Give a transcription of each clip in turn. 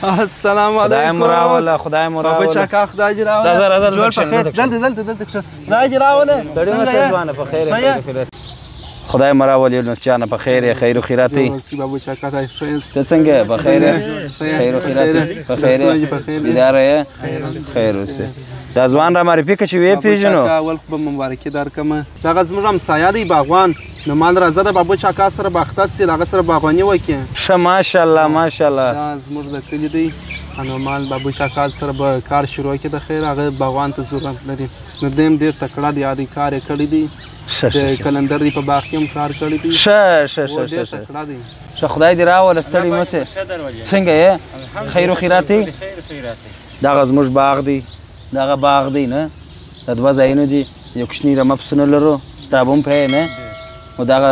السلام علیکم. خدای مو راوله. بابا چاکا خدای دې راوله. راځه دلته کښه. خدای دې راوله. سړی مشه ځوانه په خیر. خدای مو راولي یونس جانه په خیر خیر و خیرات وي. بابا چاکا ته ښه ته څنګه په خیر خیر و خیرات په خیر اداره خیر اوسه. دا ځوان را معرفي که چې ویې پېژنو. اول خو به مبارکي درکړم. دغه زموږ همسایه دی باغوان. نو مال راځه د بابا چاکا سره به اخته سي د هغه سره باغواني وکړي. ښه ماشاءالله ماشاءالله. دا زموږ د کلي دی. نو مال بابا چاکا سره به کار شروع کړي د خیر هغه باغوان ته ضرورت لري. نو دیم ډېر تکړه دی یادې کار یې کړی دی. د کلندر دی په باغ کې هم کار کړی دی. ښه خدای دې راوله ستړي مه شې. څنګه یې خیر و خیرات دی. دغه زموږ باغ دی دغه باغ دی نه د دوه ځایونه دي یو کوچني رمه پسونه لرو تا به هم پوهېږې نه نو دغه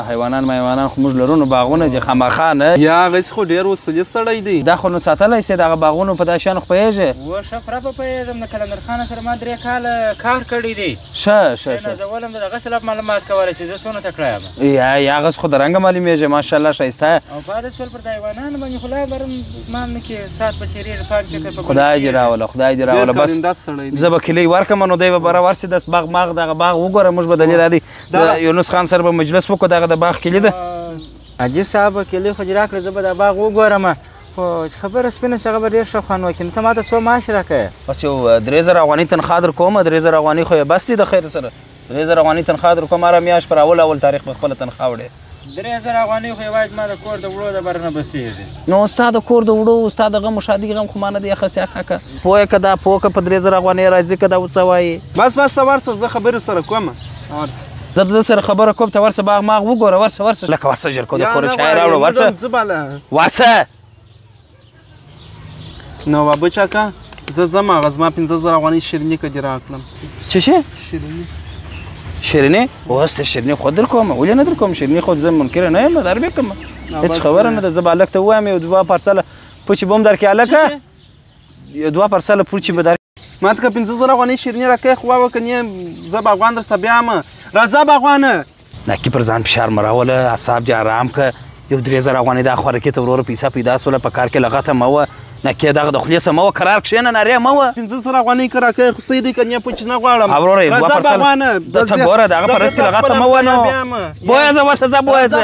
حیوانان خو موږ لرو نو باغونه دي خامخا نه یا هغسې خو ډېر اصولي سړی دی. دا خو نو ساتلی سې دغه باغونو په دا شیانو خو پوهېږې. ښه پوره په پوهېږم د کلندر خان سره ما 3 کاله کار کړی دی. ښه زه ولم د دغه سلب معلومات کولی چې زه څونه تکړه یم. یا هغسې خو د رنګه معلومېږي ماشاءالله ښایسته او پاتې شول پر د حیوانانو باندې خو لا برم مان نه کې ساعت په چېرېږي پاک فکر په خدای دې راوله خدای دې راوله بس زه به کیلۍ ورکړم نو دی به بره ورسي د باغ دغه باغ وګوره موږ به دلیل دا دی د یونس خان سره به مجلس وکړو دغه د باغ کلي ده. حاجي صاحب کیلۍ خو دې راکړې زه به دا باغ وګورم خو خبره سپینه چې هغه به ډېر ښه خوند وکړي. نو ته ما ته څو معاش راکړې؟ بس یو 3000 افغانۍ تنخوا در کومه 3000 افغانۍ خو یې بس دي د خیر سره 3000 افغانۍ تنخوا در کوم هره میاشت پر اول تاریخ په خپله تنخوا وړې. 3000 افغانۍ خو یوازې ما د کور د وړو د بره نه بسېږي. نو ستا د کور د وړو ستا د غم و شادي غم خو ما نه دی اخیستی کاکا پوه که دا پوه که په 3000 افغانۍ راځي که دا څه وایي. بس ته ورسه زه خبرې سره کوم. زه د ده سره خبره کوم ته ورسه باغ ماغ وګوره ورسه لکه ورسه ژر کو د کوره چای راوړه ورسه. نو بابا چاکا زه ځم هغه زما 15000 افغانۍ شیریني که دې راکړم. څه شی؟ شیریني اوس ته شیریني خو در کوم ولې نه در کوم شیریني خو زه منکره نه یم در بکم هیڅ خبره نه ده. زه به هلک ته ووایم یو 2 پرسله پوچې به هم درکړې هلکه یو 2 پرسله پوچې به ما ته که 15000 افغانۍ شیریني راکړې خو ووه که نه زه باغوان در سره بیامه. راځه باغوانه ناکي پر ځان فشار مه راوله اعصاب دې ارام که یو 3000 افغانۍ دا خوارکې ته وروره پیسه پیدا سوله په کار کې لغته مه وه ناکې دغه د خولې څه مه وه کرار کښېنه نارې مه وه. 15000 افغانۍ که راکړې خو صحیح دی که نه پوچې نه غواړم. وروره راځه باغوانه ته ګوره د هغه په رس کې لغته مه وه نو بویه زه ورشه زه بویه زه.